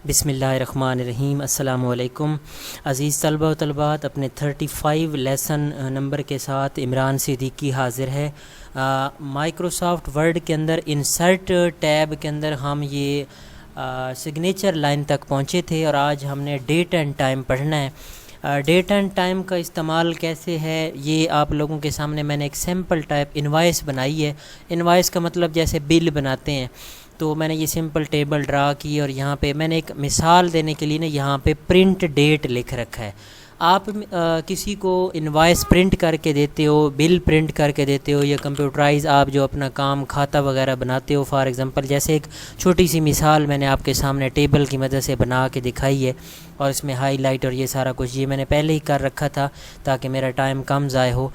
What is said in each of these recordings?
بسم اللہ الرحمن الرحیم۔ السلام علیکم عزیز طلبہ و طلبات، اپنے 35 لیسن نمبر کے ساتھ عمران صدیقی حاضر ہے۔ مائکروسافٹ ورڈ کے اندر انسرٹ ٹیب کے اندر ہم یہ سگنیچر لائن تک پہنچے تھے اور آج ہم نے ڈیٹ اینڈ ٹائم پڑھنا ہے۔ ڈیٹ اینڈ ٹائم کا استعمال کیسے ہے یہ آپ لوگوں کے سامنے میں نے ایک سمپل ٹائپ انوائس بنائی ہے۔ انوائس کا مطلب جیسے بل بناتے ہیں، تو میں نے یہ سمپل ٹیبل ڈرا کی اور یہاں پہ میں نے ایک مثال دینے کے لیے یہاں پہ پرنٹ ڈیٹ لکھ رکھا ہے۔ آپ کسی کو انوائس پرنٹ کر کے دیتے ہو، بل پرنٹ کر کے دیتے ہو، یا کمپیوٹرائز آپ جو اپنا کام کھاتا وغیرہ بناتے ہو، فار ایگزامپل جیسے ایک چھوٹی سی مثال میں نے آپ کے سامنے ٹیبل کی مدد سے بنا کے دکھائی ہے، اور اس میں ہائی لائٹ اور یہ سارا کچھ یہ میں نے پہلے ہی کر رکھا تھا تاکہ میرا ٹائم کم ضائع ہو۔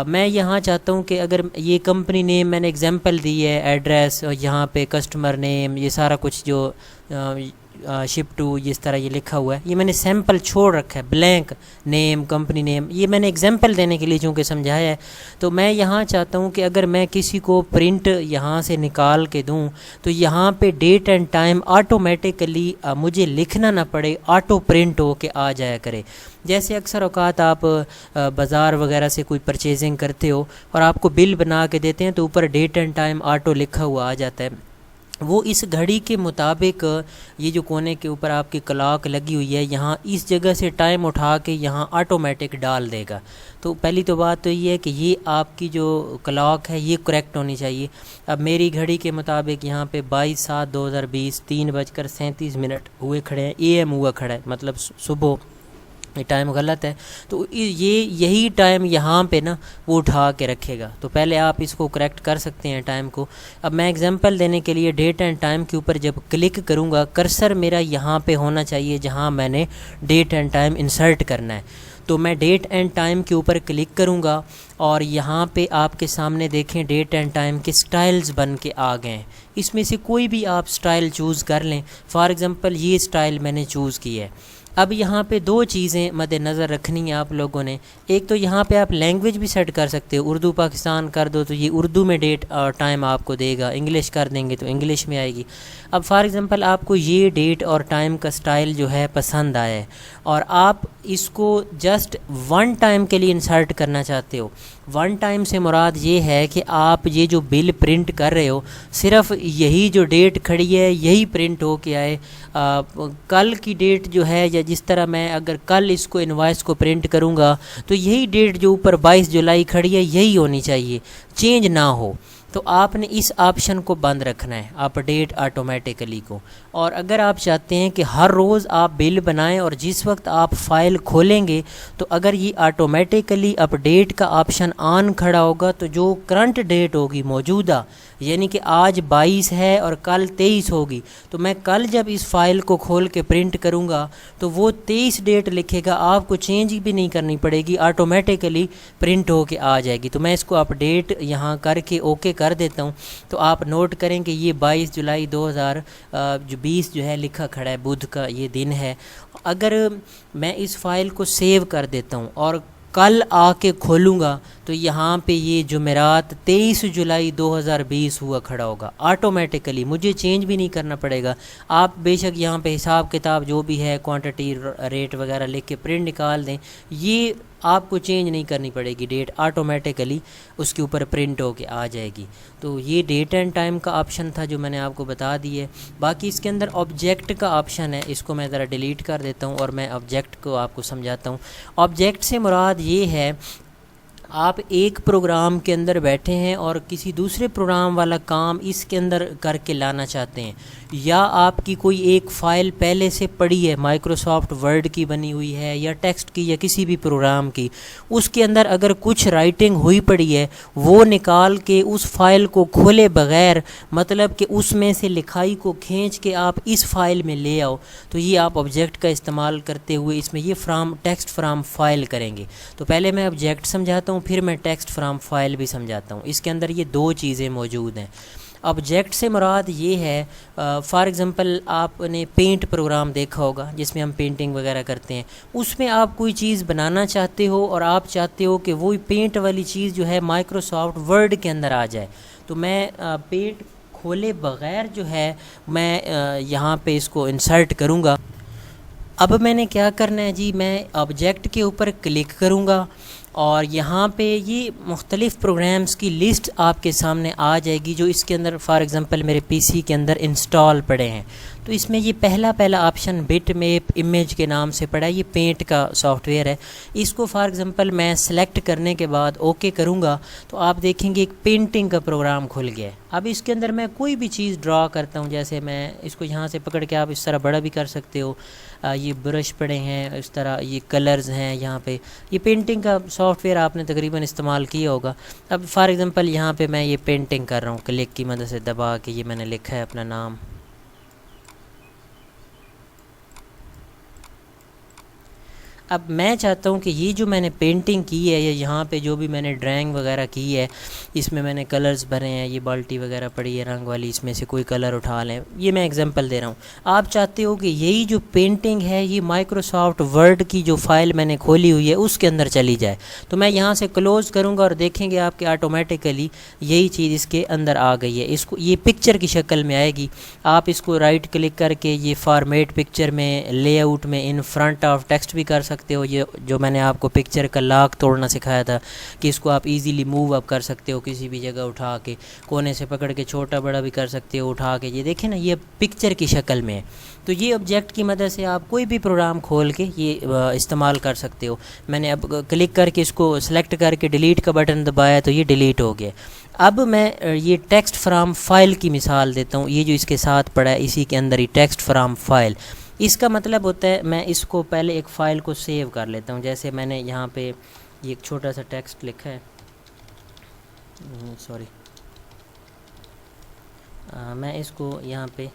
میں یہاں چاہتا ہوں کہ اگر یہ کمپنی نیم میں نے ایگزامپل دی ہے، ایڈریس اور یہاں پہ کسٹمر نیم، یہ سارا کچھ جو شپ ٹو اس طرح یہ لکھا ہوا ہے، یہ میں نے سیمپل چھوڑ رکھا ہے، بلینک نیم، کمپنی نیم، یہ میں نے ایگزامپل دینے کے لیے چونکہ سمجھایا ہے۔ تو میں یہاں چاہتا ہوں کہ اگر میں کسی کو پرنٹ یہاں سے نکال کے دوں تو یہاں پہ ڈیٹ اینڈ ٹائم آٹومیٹیکلی مجھے لکھنا نہ پڑے، آٹو پرنٹ ہو کے آ جایا کرے۔ جیسے اکثر اوقات آپ بازار وغیرہ سے کوئی پرچیزنگ کرتے ہو اور آپ کو بل بنا کے دیتے ہیں تو اوپر ڈیٹ اینڈ ٹائم آٹو لکھا ہوا آ جاتا ہے۔ وہ اس گھڑی کے مطابق یہ جو کونے کے اوپر آپ کی کلاک لگی ہوئی ہے، یہاں اس جگہ سے ٹائم اٹھا کے یہاں آٹومیٹک ڈال دے گا۔ تو پہلی تو بات تو یہ ہے کہ یہ آپ کی جو کلاک ہے یہ کریکٹ ہونی چاہیے۔ اب میری گھڑی کے مطابق یہاں پہ 22/7/2020 3:37 ہوئے کھڑے ہیں، اے ایم ہوا کھڑا ہے، مطلب صبح، یہ ٹائم غلط ہے۔ تو یہی ٹائم یہاں پہ نا وہ اٹھا کے رکھے گا، تو پہلے آپ اس کو کریکٹ کر سکتے ہیں ٹائم کو۔ اب میں ایگزامپل دینے کے لیے ڈیٹ اینڈ ٹائم کے اوپر جب کلک کروں گا، کرسر میرا یہاں پہ ہونا چاہیے جہاں میں نے ڈیٹ اینڈ ٹائم انسرٹ کرنا ہے۔ تو میں ڈیٹ اینڈ ٹائم کے اوپر کلک کروں گا اور یہاں پہ آپ کے سامنے دیکھیں ڈیٹ اینڈ ٹائم کے سٹائلز بن کے آ گئے ہیں۔ اس میں سے کوئی بھی آپ سٹائل چوز کر لیں، فار ایگزامپل یہ سٹائل میں نے چوز کی ہے۔ اب یہاں پہ دو چیزیں مد نظر رکھنی ہیں آپ لوگوں نے۔ ایک تو یہاں پہ آپ لینگویج بھی سیٹ کر سکتے ہو، اردو پاکستان کر دو تو یہ اردو میں ڈیٹ اور ٹائم آپ کو دے گا، انگلش کر دیں گے تو انگلش میں آئے گی۔ اب فار ایگزامپل آپ کو یہ ڈیٹ اور ٹائم کا سٹائل جو ہے پسند آیا ہے اور آپ اس کو جسٹ ون ٹائم کے لیے انسرٹ کرنا چاہتے ہو۔ ون ٹائم سے مراد یہ ہے کہ آپ یہ جو بل پرنٹ کر رہے ہو صرف یہی جو ڈیٹ کھڑی ہے یہی پرنٹ ہو کے آئے۔ کل کی ڈیٹ جو ہے، یا جس طرح میں اگر کل اس کو انوائس کو پرنٹ کروں گا تو یہی ڈیٹ جو اوپر 22 جولائی کھڑی ہے یہی ہونی چاہیے، چینج نہ ہو۔ تو آپ نے اس آپشن کو بند رکھنا ہے، اپ ڈیٹ آٹومیٹیکلی کو۔ اور اگر آپ چاہتے ہیں کہ ہر روز آپ بل بنائیں اور جس وقت آپ فائل کھولیں گے تو اگر یہ آٹومیٹیکلی اپ ڈیٹ کا آپشن آن کھڑا ہوگا تو جو کرنٹ ڈیٹ ہوگی موجودہ، یعنی کہ آج 22 ہے اور کل 23 ہوگی، تو میں کل جب اس فائل کو کھول کے پرنٹ کروں گا تو وہ 23 ڈیٹ لکھے گا، آپ کو چینج بھی نہیں کرنی پڑے گی، آٹومیٹیکلی پرنٹ ہو کے آ جائے گی۔ تو میں اس کو اپ ڈیٹ یہاں کر کے اوکے کر دیتا ہوں۔ تو آپ نوٹ کریں کہ یہ 22 جولائی 2020 جو ہے لکھا کھڑا ہے، بدھ کا یہ دن ہے۔ اگر میں اس فائل کو سیو کر دیتا ہوں اور کل آ کے کھولوں گا تو یہاں پہ یہ جمعرات 23 جولائی 2020 ہوا کھڑا ہوگا آٹومیٹیکلی، مجھے چینج بھی نہیں کرنا پڑے گا۔ آپ بے شک یہاں پہ حساب کتاب جو بھی ہے، کوانٹٹی ریٹ وغیرہ لکھ کے پرنٹ نکال دیں، یہ آپ کو چینج نہیں کرنی پڑے گی، ڈیٹ آٹومیٹیکلی اس کے اوپر پرنٹ ہو کے آ جائے گی۔ تو یہ ڈیٹ اینڈ ٹائم کا آپشن تھا جو میں نے آپ کو بتا دی ہے۔ باقی اس کے اندر آبجیکٹ کا آپشن ہے، اس کو میں ذرا ڈیلیٹ کر دیتا ہوں اور میں آبجیکٹ کو آپ کو سمجھاتا ہوں۔ آبجیکٹ سے مراد یہ ہے آپ ایک پروگرام کے اندر بیٹھے ہیں اور کسی دوسرے پروگرام والا کام اس کے اندر کر کے لانا چاہتے ہیں، یا آپ کی کوئی ایک فائل پہلے سے پڑی ہے، مائکروسافٹ ورڈ کی بنی ہوئی ہے یا ٹیکسٹ کی یا کسی بھی پروگرام کی، اس کے اندر اگر کچھ رائٹنگ ہوئی پڑی ہے وہ نکال کے اس فائل کو کھولے بغیر، مطلب کہ اس میں سے لکھائی کو کھینچ کے آپ اس فائل میں لے آؤ، تو یہ آپ آبجیکٹ کا استعمال کرتے ہوئے اس میں یہ فرام ٹیکسٹ فرام فائل کریں گے۔ تو پہلے میں آبجیکٹ سمجھاتا ہوں، پھر میں ٹیکسٹ فرام فائل بھی سمجھاتا ہوں۔ اس کے اندر یہ دو چیزیں موجود ہیں۔ آبجیکٹ سے مراد یہ ہے، فار ایگزامپل آپ نے پینٹ پروگرام دیکھا ہوگا جس میں ہم پینٹنگ وغیرہ کرتے ہیں، اس میں آپ کوئی چیز بنانا چاہتے ہو اور آپ چاہتے ہو کہ وہی پینٹ والی چیز جو ہے مائکروسافٹ ورڈ کے اندر آ جائے، تو میں پینٹ کھولے بغیر جو ہے میں یہاں پہ اس کو انسرٹ کروں گا۔ اب میں نے کیا کرنا ہے جی، میں آبجیکٹ کے اوپر کلک کروں گا اور یہاں پہ یہ مختلف پروگرامز کی لسٹ آپ کے سامنے آ جائے گی جو اس کے اندر فار ایگزامپل میرے پی سی کے اندر انسٹال پڑے ہیں۔ تو اس میں یہ پہلا آپشن بٹ میپ امیج کے نام سے پڑا ہے، یہ پینٹ کا سافٹ ویئر ہے۔ اس کو فار ایگزامپل میں سلیکٹ کرنے کے بعد اوکے کروں گا تو آپ دیکھیں گے ایک پینٹنگ کا پروگرام کھل گیا ہے۔ اب اس کے اندر میں کوئی بھی چیز ڈرا کرتا ہوں، جیسے میں اس کو یہاں سے پکڑ کے آپ اس طرح بڑا بھی کر سکتے ہو، یہ برش پڑے ہیں اس طرح، یہ کلرز ہیں یہاں پہ، یہ پینٹنگ کا سافٹ ویئر آپ نے تقریباً استعمال کیا ہوگا۔ اب فار ایگزامپل یہاں پہ میں یہ پینٹنگ کر رہا ہوں، کلک کی مدد سے دبا کے یہ میں نے لکھا ہے اپنا نام۔ اب میں چاہتا ہوں کہ یہ جو میں نے پینٹنگ کی ہے یا یہاں پہ جو بھی میں نے ڈرائنگ وغیرہ کی ہے، اس میں نے کلرز بھرے ہیں، یہ بالٹی وغیرہ پڑی ہے رنگ والی، اس میں سے کوئی کلر اٹھا لیں، یہ میں ایگزامپل دے رہا ہوں۔ آپ چاہتے ہو کہ یہی جو پینٹنگ ہے یہ مائکروسافٹ ورڈ کی جو فائل میں نے کھولی ہوئی ہے اس کے اندر چلی جائے، تو میں یہاں سے کلوز کروں گا اور دیکھیں گے آپ کے آٹومیٹیکلی یہی چیز اس کے اندر آ گئی ہے۔ اس کو یہ پکچر کی شکل میں آئے گی، آپ اس کو رائٹ کلک کر کے یہ فارمیٹ پکچر میں، لے آؤٹ میں، ان فرنٹ آف ٹیکسٹ بھی کر سکتے ہو، یہ جو میں نے آپ کو پکچر کا لاک توڑنا سکھایا تھا کہ اس کو آپ ایزیلی موو اپ کر سکتے ہو کسی بھی جگہ اٹھا کے، کونے سے پکڑ کے چھوٹا بڑا بھی کر سکتے ہو اٹھا کے، یہ دیکھیں نا یہ پکچر کی شکل میں ہے۔ تو یہ آبجیکٹ کی مدد سے آپ کوئی بھی پروگرام کھول کے یہ استعمال کر سکتے ہو۔ میں نے اب کلک کر کے اس کو سلیکٹ کر کے ڈیلیٹ کا بٹن دبایا تو یہ ڈیلیٹ ہو گیا۔ اب میں یہ ٹیکسٹ فرام فائل کی مثال دیتا ہوں، یہ جو اس کے ساتھ پڑا ہے اسی کے اندر ہی ٹیکسٹ فرام فائل، اس کا مطلب ہوتا ہے میں اس کو پہلے ایک فائل کو سیو کر لیتا ہوں، جیسے میں نے یہاں پہ یہ ایک چھوٹا سا ٹیکسٹ لکھا ہے، میں اس کو یہاں پہ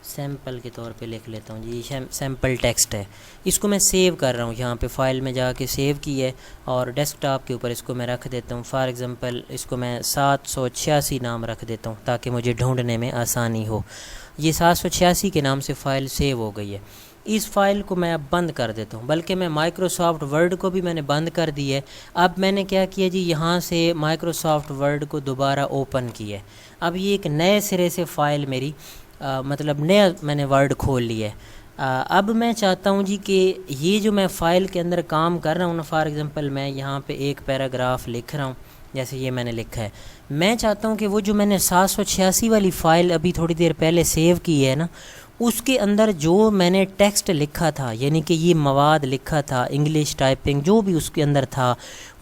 سیمپل کے طور پہ لکھ لیتا ہوں جی، سیمپل ٹیکسٹ ہے، اس کو میں سیو کر رہا ہوں، یہاں پہ فائل میں جا کے سیو کی ہے اور ڈیسک ٹاپ کے اوپر اس کو میں رکھ دیتا ہوں۔ فار ایگزامپل اس کو میں 786 نام رکھ دیتا ہوں تاکہ مجھے ڈھونڈنے میں آسانی ہو۔ یہ 786 کے نام سے فائل سیو ہو گئی ہے۔ اس فائل کو میں اب بند کر دیتا ہوں، بلکہ میں مائکروسافٹ ورڈ کو بھی میں نے بند کر دی ہے۔ اب میں نے کیا کیا جی، یہاں سے مائکروسافٹ ورڈ کو دوبارہ اوپن کیا ہے۔ اب یہ ایک نئے سرے سے فائل میری مطلب نیا میں نے ورڈ کھول لیا ہے۔ اب میں چاہتا ہوں جی کہ یہ جو میں فائل کے اندر کام کر رہا ہوں نا، فار ایگزامپل میں یہاں پہ ایک پیراگراف لکھ رہا ہوں، جیسے یہ میں نے لکھا ہے، میں چاہتا ہوں کہ وہ جو میں نے 786 والی فائل ابھی تھوڑی دیر پہلے سیو کی ہے نا، اس کے اندر جو میں نے ٹیکسٹ لکھا تھا، یعنی کہ یہ مواد لکھا تھا، انگلش ٹائپنگ جو بھی اس کے اندر تھا،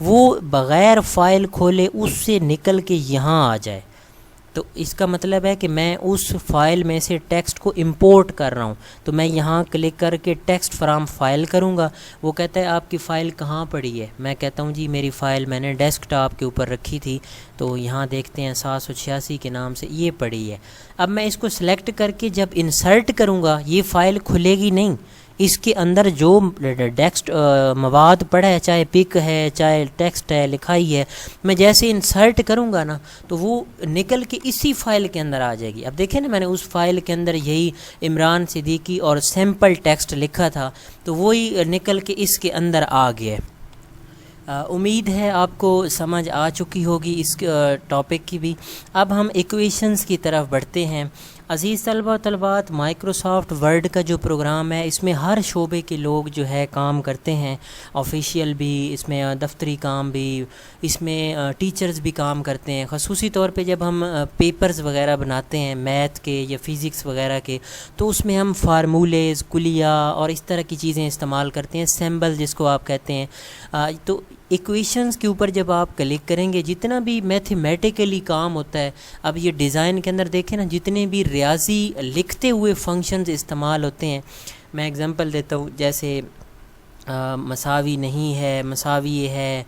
وہ بغیر فائل کھولے اس سے نکل کے یہاں آ جائے۔ تو اس کا مطلب ہے کہ میں اس فائل میں سے ٹیکسٹ کو امپورٹ کر رہا ہوں، تو میں یہاں کلک کر کے ٹیکسٹ فرام فائل کروں گا، وہ کہتا ہے آپ کی فائل کہاں پڑی ہے، میں کہتا ہوں جی میری فائل میں نے ڈیسک ٹاپ کے اوپر رکھی تھی، تو یہاں دیکھتے ہیں 786 کے نام سے یہ پڑی ہے۔ اب میں اس کو سلیکٹ کر کے جب انسرٹ کروں گا یہ فائل کھلے گی نہیں، اس کے اندر جو ٹیکسٹ مواد پڑا ہے، چاہے پک ہے چاہے ٹیکسٹ ہے لکھائی ہے، میں جیسے انسرٹ کروں گا نا تو وہ نکل کے اسی فائل کے اندر آ جائے گی۔ اب دیکھیں نا میں نے اس فائل کے اندر یہی عمران صدیقی اور سیمپل ٹیکسٹ لکھا تھا، تو وہی نکل کے اس کے اندر آ گیا ہے۔ امید ہے آپ کو سمجھ آ چکی ہوگی اس ٹاپک کی بھی۔ اب ہم ایکویشنز کی طرف بڑھتے ہیں۔ عزیز طلبہ و طالبات، مائکروسافٹ ورڈ کا جو پروگرام ہے اس میں ہر شعبے کے لوگ جو ہے کام کرتے ہیں، آفیشیل بھی، اس میں دفتری کام بھی، اس میں ٹیچرز بھی کام کرتے ہیں۔ خصوصی طور پہ جب ہم پیپرز وغیرہ بناتے ہیں میتھ کے یا فزکس وغیرہ کے، تو اس میں ہم فارمولیز، کلیہ اور اس طرح کی چیزیں استعمال کرتے ہیں، سمبل جس کو آپ کہتے ہیں۔ تو ایکویشنز کے اوپر جب آپ کلک کریں گے، جتنا بھی میتھمیٹیکلی کام ہوتا ہے، اب یہ ڈیزائن کے اندر دیکھیں نا، جتنے بھی ریاضی لکھتے ہوئے فنکشنز استعمال ہوتے ہیں، میں اگزامپل دیتا ہوں، جیسے مساوی نہیں ہے، مساوی ہے،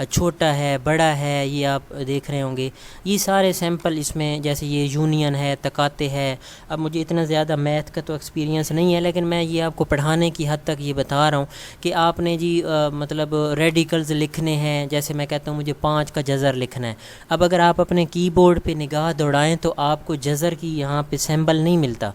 چھوٹا ہے، بڑا ہے، یہ آپ دیکھ رہے ہوں گے، یہ سارے سیمپل اس میں، جیسے یہ یونین ہے، تکاتے ہے۔ اب مجھے اتنا زیادہ میتھ کا تو ایکسپیرینس نہیں ہے، لیکن میں یہ آپ کو پڑھانے کی حد تک یہ بتا رہا ہوں کہ آپ نے جی مطلب ریڈیکلز لکھنے ہیں، جیسے میں کہتا ہوں مجھے 5 کا جذر لکھنا ہے۔ اب اگر آپ اپنے کی بورڈ پہ نگاہ دوڑائیں تو آپ کو جذر کی یہاں پہ سیمبل نہیں ملتا،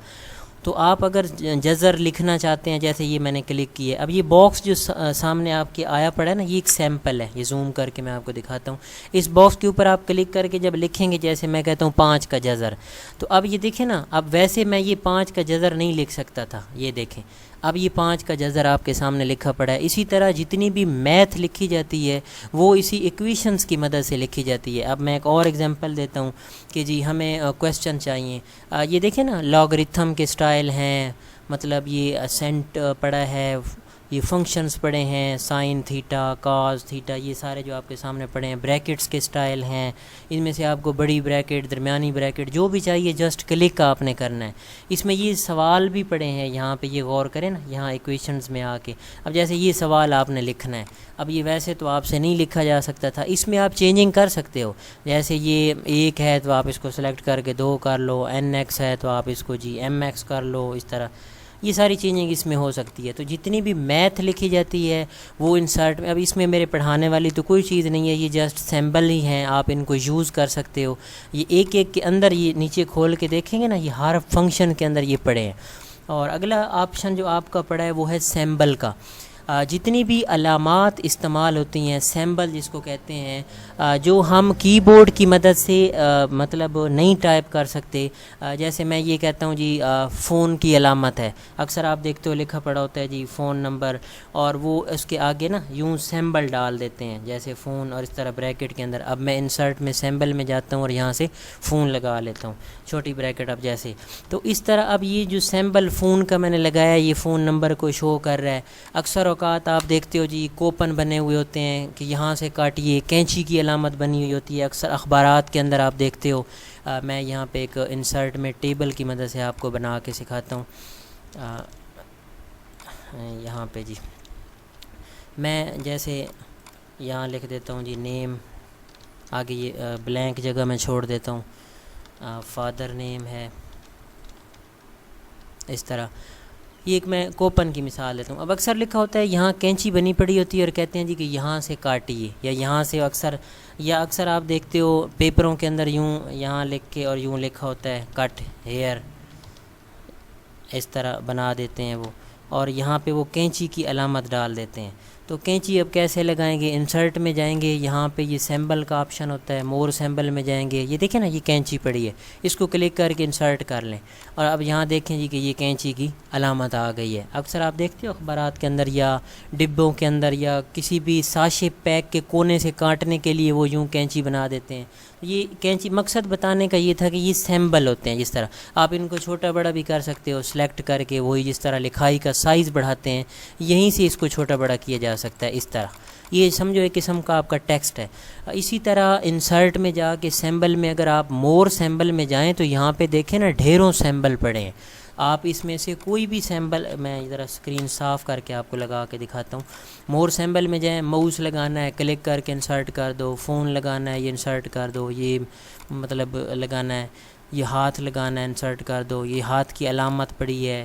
تو آپ اگر جزر لکھنا چاہتے ہیں، جیسے یہ میں نے کلک کیا ہے، اب یہ باکس جو سامنے آپ کے آیا پڑا ہے نا، یہ ایک سیمپل ہے، یہ زوم کر کے میں آپ کو دکھاتا ہوں۔ اس باکس کے اوپر آپ کلک کر کے جب لکھیں گے، جیسے میں کہتا ہوں 5 کا جزر، تو اب یہ دیکھیں نا، اب ویسے میں یہ 5 کا جزر نہیں لکھ سکتا تھا، یہ دیکھیں اب یہ 5 کا جزر آپ کے سامنے لکھا پڑا ہے۔ اسی طرح جتنی بھی میتھ لکھی جاتی ہے وہ اسی ایکویشنز کی مدد سے لکھی جاتی ہے۔ اب میں ایک اور ایگزامپل دیتا ہوں کہ جی ہمیں کویسچن چاہیے، یہ دیکھیں نا لاگرتھم کے سٹائل ہیں، مطلب یہ اسینٹ پڑا ہے، یہ فنکشنز پڑے ہیں، سائن تھیٹا، کاز تھیٹا، یہ سارے جو آپ کے سامنے پڑے ہیں، بریکٹس کے سٹائل ہیں، ان میں سے آپ کو بڑی بریکٹ، درمیانی بریکٹ، جو بھی چاہیے جسٹ کلک آپ نے کرنا ہے۔ اس میں یہ سوال بھی پڑے ہیں، یہاں پہ یہ غور کریں نا، یہاں ایکویشنز میں آ کے اب جیسے یہ سوال آپ نے لکھنا ہے، اب یہ ویسے تو آپ سے نہیں لکھا جا سکتا تھا، اس میں آپ چینجنگ کر سکتے ہو، جیسے یہ 1 ہے تو آپ اس کو سلیکٹ کر کے 2 کر لو، NX ہے تو آپ اس کو جی MX کر لو، اس طرح یہ ساری چینجنگ اس میں ہو سکتی ہے۔ تو جتنی بھی میتھ لکھی جاتی ہے وہ انسرٹ میں، اب اس میں میرے پڑھانے والی تو کوئی چیز نہیں ہے، یہ جسٹ سیمبل ہی ہیں، آپ ان کو یوز کر سکتے ہو۔ یہ ایک ایک کے اندر یہ نیچے کھول کے دیکھیں گے نا، یہ ہر فنکشن کے اندر یہ پڑے ہیں۔ اور اگلا آپشن جو آپ کا پڑا ہے وہ ہے سیمبل کا۔ جتنی بھی علامات استعمال ہوتی ہیں، سیمبل جس کو کہتے ہیں، جو ہم کی بورڈ کی مدد سے مطلب نہیں ٹائپ کر سکتے، جیسے میں یہ کہتا ہوں جی فون کی علامت ہے، اکثر آپ دیکھتے ہو لکھا پڑا ہوتا ہے جی فون نمبر، اور وہ اس کے آگے نا یوں سیمبل ڈال دیتے ہیں، جیسے فون اور اس طرح بریکٹ کے اندر۔ اب میں انسرٹ میں سیمبل میں جاتا ہوں اور یہاں سے فون لگا لیتا ہوں، چھوٹی بریکٹ اب جیسے، تو اس طرح اب یہ جو سیمبل فون کا میں نے لگایا، یہ فون نمبر کو شو کر رہا ہے۔ اکثر اوقات آپ دیکھتے ہو جی کوپن بنے ہوئے ہوتے ہیں کہ یہاں سے کاٹیے، کینچی کی علامت بنی ہوئی ہوتی ہے، اکثر اخبارات کے اندر آپ دیکھتے ہو۔ میں یہاں پہ ایک انسرٹ میں ٹیبل کی مدد سے آپ کو بنا کے سکھاتا ہوں۔ یہاں پہ جی میں جیسے یہاں لکھ دیتا ہوں جی نیم، آگے یہ بلینک جگہ میں چھوڑ دیتا ہوں، فادر نیم ہے، اس طرح۔ یہ ایک میں کوپن کی مثال دیتا ہوں۔ اب اکثر لکھا ہوتا ہے یہاں کینچی بنی پڑی ہوتی ہے اور کہتے ہیں جی کہ یہاں سے کاٹیے، یا یہاں سے اکثر آپ دیکھتے ہو پیپروں کے اندر یوں یہاں لکھ کے اور یوں لکھا ہوتا ہے کٹ ہیئر، اس طرح بنا دیتے ہیں وہ، اور یہاں پہ وہ کینچی کی علامت ڈال دیتے ہیں۔ تو کینچی اب کیسے لگائیں گے؟ انسرٹ میں جائیں گے، یہاں پہ یہ سیمبل کا آپشن ہوتا ہے، مور سیمبل میں جائیں گے، یہ دیکھیں نا یہ کینچی پڑی ہے، اس کو کلک کر کے انسرٹ کر لیں، اور اب یہاں دیکھیں جی کہ یہ کینچی کی علامت آ گئی ہے۔ اکثر آپ دیکھتے ہو اخبارات کے اندر یا ڈبوں کے اندر یا کسی بھی ساشے پیک کے کونے سے کاٹنے کے لیے وہ یوں کینچی بنا دیتے ہیں۔ یہ کینچی مقصد بتانے کا یہ تھا کہ یہ سیمبل ہوتے ہیں، جس طرح آپ ان کو چھوٹا بڑا بھی کر سکتے ہو سلیکٹ کر کے، وہی جس طرح لکھائی کا سائز بڑھاتے ہیں یہیں سے اس کو چھوٹا بڑا کیا جا سکتا ہے، اس طرح یہ سمجھو ایک قسم کا آپ کا ٹیکسٹ ہے۔ اسی طرح انسرٹ میں جا کے سیمبل میں اگر آپ مور سیمبل میں جائیں تو یہاں پہ دیکھیں نا ڈھیروں سیمبل پڑے ہیں، آپ اس میں سے کوئی بھی سیمبل، میں ذرا اسکرین صاف کر کے آپ کو لگا کے دکھاتا ہوں۔ مور سیمبل میں جائیں، ماؤس لگانا ہے، کلک کر کے انسرٹ کر دو، فون لگانا ہے یہ انسرٹ کر دو، یہ مطلب لگانا ہے، یہ ہاتھ لگانا ہے انسرٹ کر دو، یہ ہاتھ کی علامت پڑی ہے،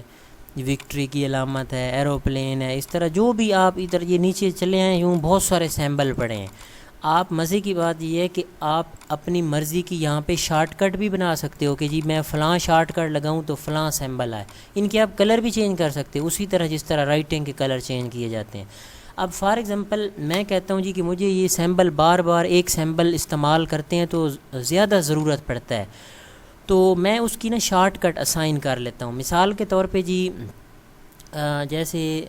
وکٹری کی علامت ہے، ایروپلین ہے، اس طرح جو بھی آپ ادھر یہ نیچے چلے ہیں یوں بہت سارے سیمبل پڑے ہیں۔ آپ مزے کی بات یہ ہے کہ آپ اپنی مرضی کی یہاں پہ شارٹ کٹ بھی بنا سکتے ہو کہ جی میں فلاں شارٹ کٹ لگاؤں تو فلاں سیمبل آئے، ان کے آپ کلر بھی چینج کر سکتے ہو اسی طرح جس طرح رائٹنگ کے کلر چینج کیے جاتے ہیں۔ اب فار ایگزامپل میں کہتا ہوں جی کہ مجھے یہ سیمبل بار بار ایک سیمبل استعمال کرتے ہیں تو زیادہ ضرورت پڑتا ہے، تو میں اس کی نا شارٹ کٹ اسائن کر لیتا ہوں۔ مثال کے طور پہ جی جیسے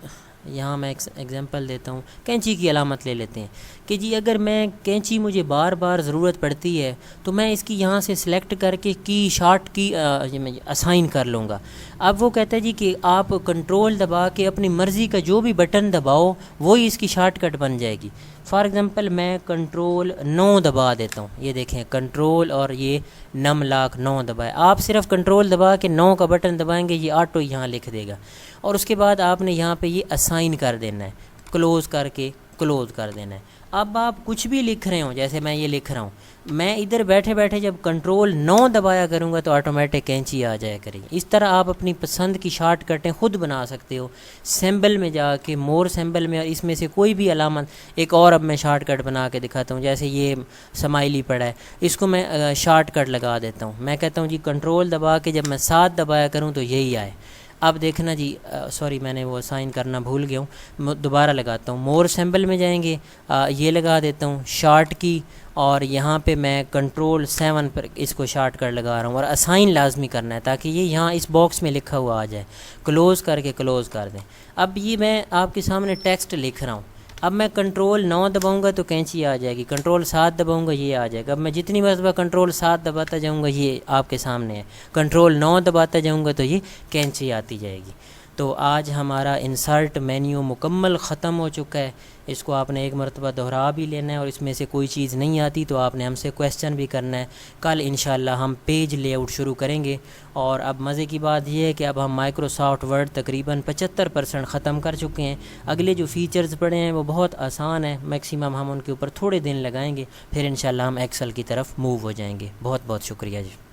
یہاں میں ایگزامپل دیتا ہوں، کینچی کی علامت لے لیتے ہیں کہ جی اگر میں کینچی مجھے بار بار ضرورت پڑتی ہے تو میں اس کی یہاں سے سلیکٹ کر کے کی شارٹ کی اسائن کر لوں گا۔ اب وہ کہتا ہے جی کہ آپ کنٹرول دبا کے اپنی مرضی کا جو بھی بٹن دباؤ وہی اس کی شارٹ کٹ بن جائے گی۔ فار ایگزامپل میں کنٹرول 9 دبا دیتا ہوں، یہ دیکھیں کنٹرول اور یہ نم لاک 9 دبائے، آپ صرف کنٹرول دبا کے 9 کا بٹن دبائیں گے یہ آٹو یہاں لکھ دے گا، اور اس کے بعد آپ نے یہاں پہ یہ اسائن کر دینا ہے، کلوز کر کے کلوز کر دینا ہے۔ اب آپ کچھ بھی لکھ رہے ہوں، جیسے میں یہ لکھ رہا ہوں، میں ادھر بیٹھے بیٹھے جب کنٹرول 9 دبایا کروں گا تو آٹومیٹک کینچی آ جایا کرے گی۔ اس طرح آپ اپنی پسند کی شارٹ کٹیں خود بنا سکتے ہو سیمبل میں جا کے، مور سیمبل میں، اور اس میں سے کوئی بھی علامت۔ ایک اور اب میں شارٹ کٹ بنا کے دکھاتا ہوں، جیسے یہ سمائلی پڑا ہے، اس کو میں شارٹ کٹ لگا دیتا ہوں، میں کہتا ہوں جی کنٹرول دبا کے جب میں 7 دبایا کروں تو یہی آئے، اب دیکھنا جی، سوری میں نے وہ سائن کرنا بھول گیا ہوں، دوبارہ لگاتا ہوں، مور سمبل میں جائیں گے، یہ لگا دیتا ہوں شارٹ کی، اور یہاں پہ میں کنٹرول 7 پر اس کو شارٹ کٹ لگا رہا ہوں، اور اسائن لازمی کرنا ہے تاکہ یہ یہاں اس باکس میں لکھا ہوا آ جائے، کلوز کر کے کلوز کر دیں۔ اب یہ میں آپ کے سامنے ٹیکسٹ لکھ رہا ہوں، اب میں کنٹرول 9 دباؤں گا تو کینچی آ جائے گی، کنٹرول 7 دباؤں گا یہ آ جائے گا۔ اب میں جتنی مرتبہ کنٹرول 7 دباتا جاؤں گا یہ آپ کے سامنے ہے، کنٹرول 9 دباتا جاؤں گا تو یہ کینچی آتی جائے گی۔ تو آج ہمارا انسرٹ مینیو مکمل ختم ہو چکا ہے، اس کو آپ نے ایک مرتبہ دہرا بھی لینا ہے، اور اس میں سے کوئی چیز نہیں آتی تو آپ نے ہم سے کویسچن بھی کرنا ہے۔ کل انشاءاللہ ہم پیج لے آؤٹ شروع کریں گے، اور اب مزے کی بات یہ ہے کہ اب ہم مائکروسافٹ ورڈ تقریباً 75% ختم کر چکے ہیں۔ اگلے جو فیچرز پڑے ہیں وہ بہت آسان ہیں، میکسیمم ہم ان کے اوپر تھوڑے دن لگائیں گے، پھر انشاءاللہ ہم ایکسل کی طرف موو ہو جائیں گے۔ بہت بہت شکریہ جی۔